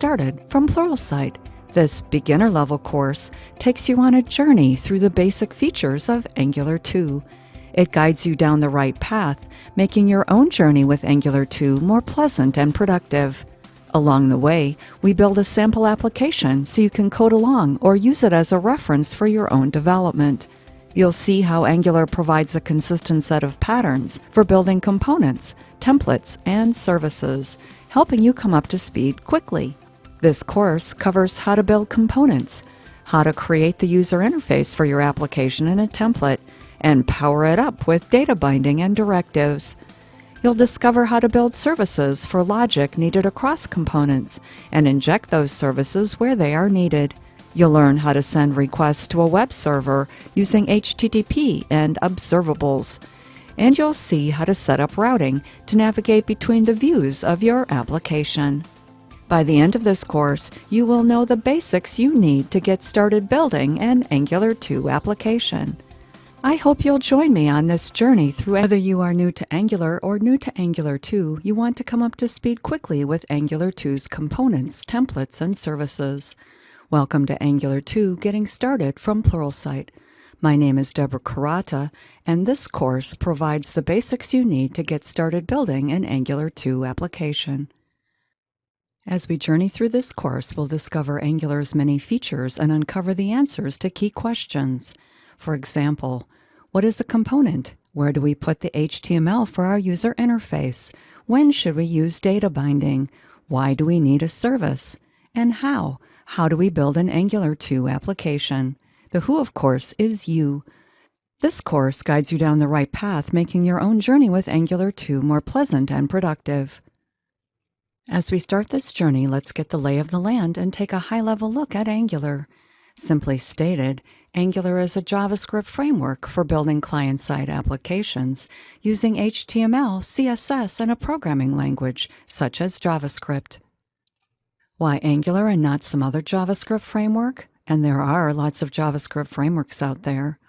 Started from Pluralsight. This beginner-level course takes you on a journey through the basic features of Angular 2. It guides you down the right path, making your own journey with Angular 2 more pleasant and productive. Along the way, we build a sample application so you can code along or use it as a reference for your own development. You'll see how Angular provides a consistent set of patterns for building components, templates, and services, helping you come up to speed quickly. This course covers how to build components, how to create the user interface for your application in a template, and power it up with data binding and directives. You'll discover how to build services for logic needed across components and inject those services where they are needed. You'll learn how to send requests to a web server using HTTP and observables. And you'll see how to set up routing to navigate between the views of your application. By the end of this course, you will know the basics you need to get started building an Angular 2 application. I hope you'll join me on this journey through. Whether you are new to Angular or new to Angular 2, you want to come up to speed quickly with Angular 2's components, templates, and services. Welcome to Angular 2 Getting Started from Pluralsight. My name is Deborah Kurata, and this course provides the basics you need to get started building an Angular 2 application. As we journey through this course, we'll discover Angular's many features and uncover the answers to key questions. For example, what is a component? Where do we put the HTML for our user interface? When should we use data binding? Why do we need a service? And how? How do we build an Angular 2 application? The who, of course, is you. This course guides you down the right path, making your own journey with Angular 2 more pleasant and productive. As we start this journey, let's get the lay of the land and take a high-level look at Angular. Simply stated, Angular is a JavaScript framework for building client-side applications using HTML, CSS, and a programming language, such as JavaScript. Why Angular and not some other JavaScript framework? And there are lots of JavaScript frameworks out there.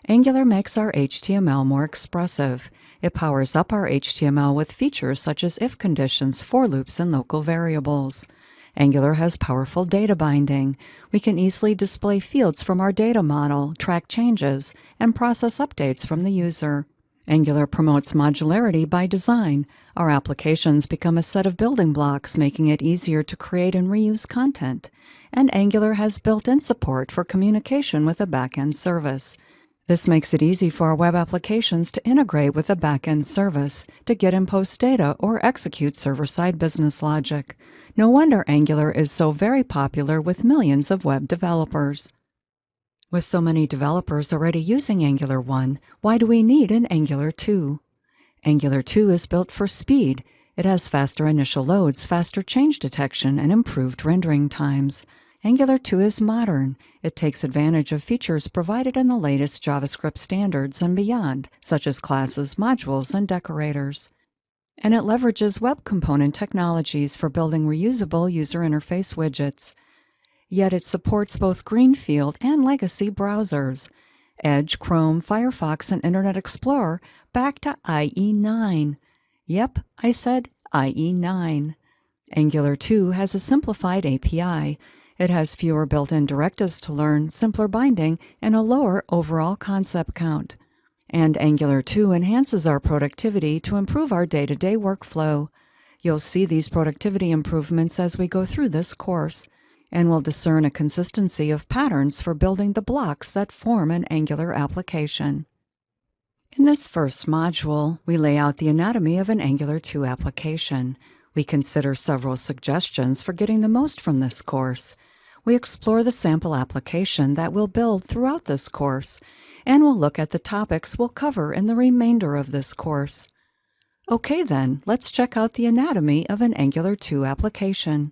Angular makes our HTML more expressive. It powers up our HTML with features such as if conditions, for loops, and local variables. Angular has powerful data binding. We can easily display fields from our data model, track changes, and process updates from the user. Angular promotes modularity by design. Our applications become a set of building blocks, making it easier to create and reuse content. And Angular has built-in support for communication with a backend service. This makes it easy for our web applications to integrate with a backend service, to get and post data, or execute server-side business logic. No wonder Angular is so very popular with millions of web developers. With so many developers already using Angular 1, why do we need an Angular 2? Angular 2 is built for speed. It has faster initial loads, faster change detection, and improved rendering times. Angular 2 is modern. It takes advantage of features provided in the latest JavaScript standards and beyond, such as classes, modules, and decorators. And it leverages web component technologies for building reusable user interface widgets. Yet it supports both Greenfield and legacy browsers, Edge, Chrome, Firefox, and Internet Explorer back to IE9. Yep, I said IE9. Angular 2 has a simplified API. It has fewer built-in directives to learn, simpler binding, and a lower overall concept count. And Angular 2 enhances our productivity to improve our day-to-day workflow. You'll see these productivity improvements as we go through this course, and we'll discern a consistency of patterns for building the blocks that form an Angular application. In this first module, we lay out the anatomy of an Angular 2 application. We consider several suggestions for getting the most from this course. We explore the sample application that we'll build throughout this course, and we'll look at the topics we'll cover in the remainder of this course. Okay then, let's check out the anatomy of an Angular 2 application.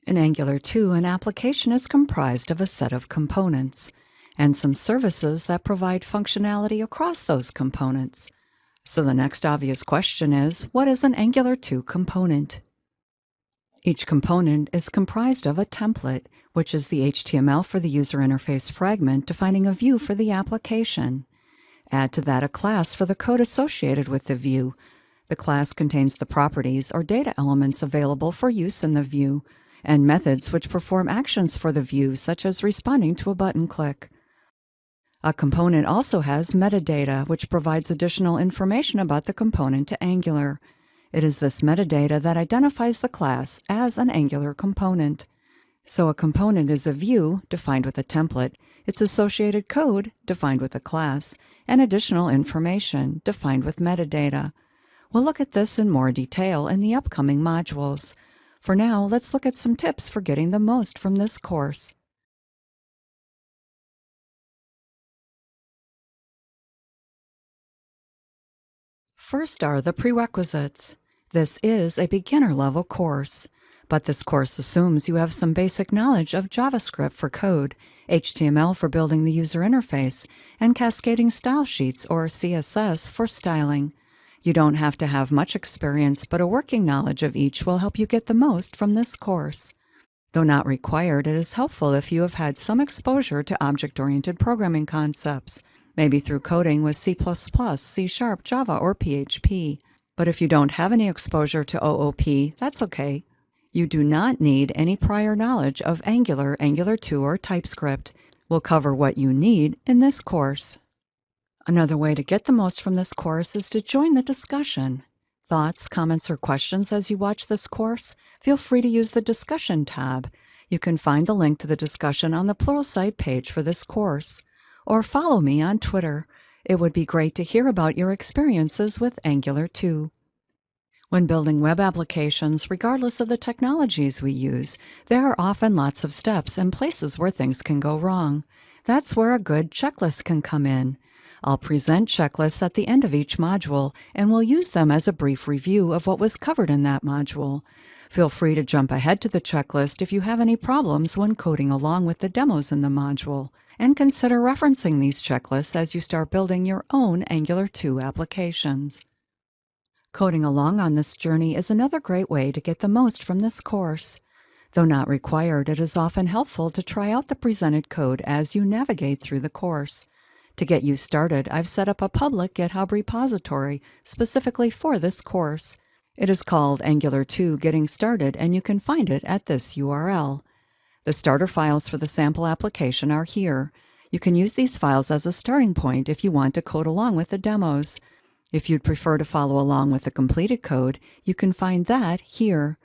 In Angular 2, an application is comprised of a set of components and some services that provide functionality across those components. So the next obvious question is, what is an Angular 2 component? Each component is comprised of a template, which is the HTML for the user interface fragment defining a view for the application. Add to that a class for the code associated with the view. The class contains the properties or data elements available for use in the view, and methods which perform actions for the view, such as responding to a button click. A component also has metadata, which provides additional information about the component to Angular. It is this metadata that identifies the class as an Angular component. So a component is a view, defined with a template, its associated code, defined with a class, and additional information, defined with metadata. We'll look at this in more detail in the upcoming modules. For now, let's look at some tips for getting the most from this course. First are the prerequisites. This is a beginner-level course, but this course assumes you have some basic knowledge of JavaScript for code, HTML for building the user interface, and cascading style sheets or CSS for styling. You don't have to have much experience, but a working knowledge of each will help you get the most from this course. Though not required, it is helpful if you have had some exposure to object-oriented programming concepts, maybe through coding with C++, C#, Java, or PHP. But if you don't have any exposure to OOP, that's okay. You do not need any prior knowledge of Angular, Angular 2, or TypeScript. We'll cover what you need in this course. Another way to get the most from this course is to join the discussion. Thoughts, comments, or questions as you watch this course? Feel free to use the Discussion tab. You can find the link to the discussion on the Pluralsight page for this course. Or follow me on Twitter. It would be great to hear about your experiences with Angular 2. When building web applications, regardless of the technologies we use, there are often lots of steps and places where things can go wrong. That's where a good checklist can come in. I'll present checklists at the end of each module, and we'll use them as a brief review of what was covered in that module. Feel free to jump ahead to the checklist if you have any problems when coding along with the demos in the module, and consider referencing these checklists as you start building your own Angular 2 applications. Coding along on this journey is another great way to get the most from this course. Though not required, it is often helpful to try out the presented code as you navigate through the course. To get you started, I've set up a public GitHub repository specifically for this course. It is called Angular 2 Getting Started, and you can find it at this URL. The starter files for the sample application are here. You can use these files as a starting point if you want to code along with the demos. If you'd prefer to follow along with the completed code, you can find that here.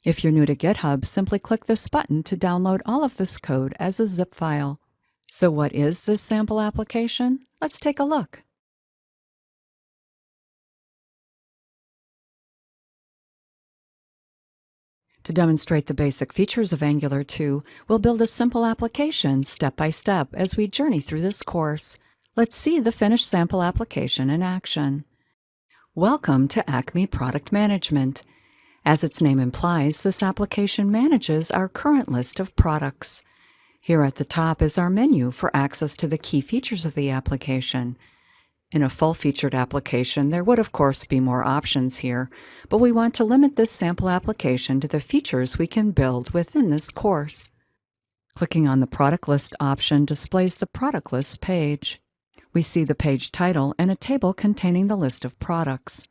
If you're new to GitHub, simply click this button to download all of this code as a zip file. So what is this sample application? Let's take a look. To demonstrate the basic features of Angular 2, we'll build a simple application step by step as we journey through this course. Let's see the finished sample application in action. Welcome to Acme Product Management. As its name implies, this application manages our current list of products. Here at the top is our menu for access to the key features of the application. In a full-featured application, there would of course be more options here, but we want to limit this sample application to the features we can build within this course. Clicking on the Product List option displays the Product List page. We see the page title and a table containing the list of products.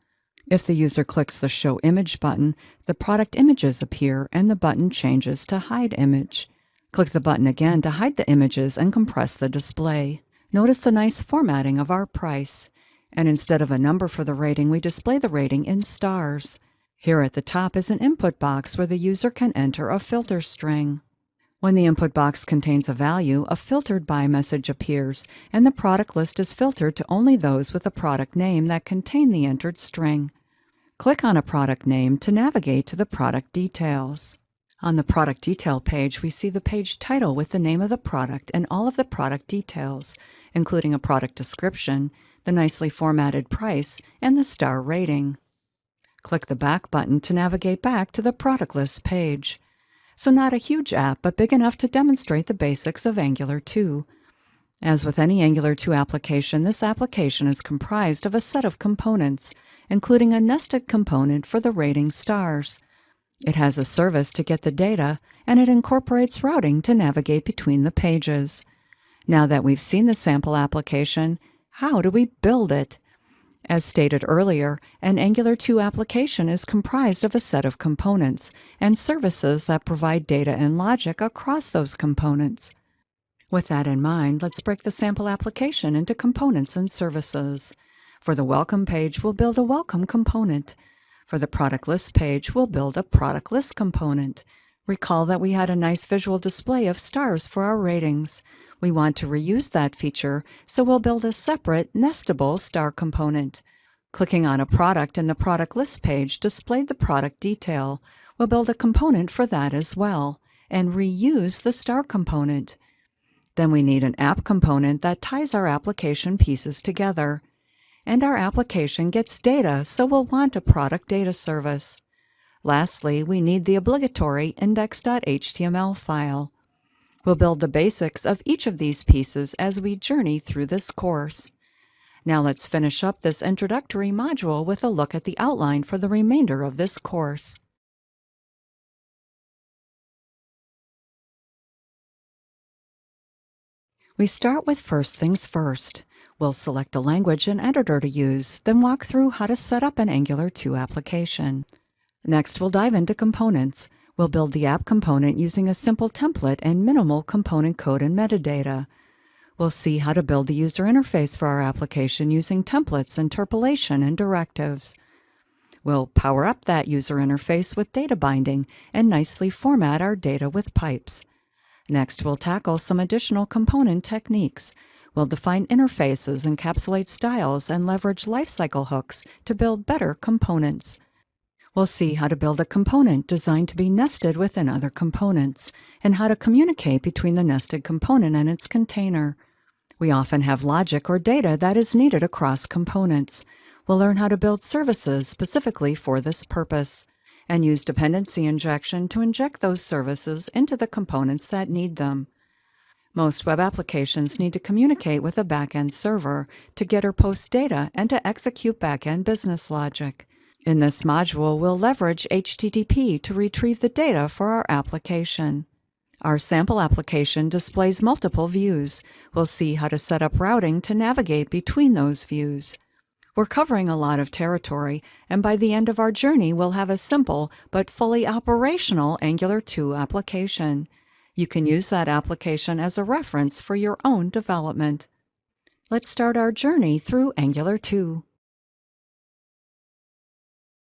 If the user clicks the Show Image button, the product images appear and the button changes to Hide Image. Click the button again to hide the images and compress the display. Notice the nice formatting of our price. And instead of a number for the rating, we display the rating in stars. Here at the top is an input box where the user can enter a filter string. When the input box contains a value, a filtered by message appears, and the product list is filtered to only those with a product name that contain the entered string. Click on a product name to navigate to the product details. On the product detail page, we see the page title with the name of the product and all of the product details, including a product description, the nicely formatted price, and the star rating. Click the Back button to navigate back to the product list page. So not a huge app, but big enough to demonstrate the basics of Angular 2. As with any Angular 2 application, this application is comprised of a set of components, including a nested component for the rating stars. It has a service to get the data, and it incorporates routing to navigate between the pages. Now that we've seen the sample application, How do we build it? As stated earlier, an Angular 2 application is comprised of a set of components and services that provide data and logic across those components. With that in mind, let's break the sample application into components and services. For the welcome page, we'll build a welcome component. For the product list page, we'll build a product list component. Recall that we had a nice visual display of stars for our ratings. We want to reuse that feature, so we'll build a separate, nestable star component. Clicking on a product in the product list page displayed the product detail. We'll build a component for that as well, and reuse the star component. Then we need an app component that ties our application pieces together. And our application gets data, so we'll want a product data service. Lastly, we need the obligatory index.html file. We'll build the basics of each of these pieces as we journey through this course. Now let's finish up this introductory module with a look at the outline for the remainder of this course. We start with first things first. We'll select a language and editor to use, then walk through how to set up an Angular 2 application. Next, we'll dive into components. We'll build the app component using a simple template and minimal component code and metadata. We'll see how to build the user interface for our application using templates, interpolation, and directives. We'll power up that user interface with data binding and nicely format our data with pipes. Next, we'll tackle some additional component techniques. We'll define interfaces, encapsulate styles, and leverage lifecycle hooks to build better components. We'll see how to build a component designed to be nested within other components, and how to communicate between the nested component and its container. We often have logic or data that is needed across components. We'll learn how to build services specifically for this purpose, and use dependency injection to inject those services into the components that need them. Most web applications need to communicate with a backend server to get or post data and to execute backend business logic. In this module, we'll leverage HTTP to retrieve the data for our application. Our sample application displays multiple views. We'll see how to set up routing to navigate between those views. We're covering a lot of territory, and by the end of our journey, we'll have a simple but fully operational Angular 2 application. You can use that application as a reference for your own development. Let's start our journey through Angular 2.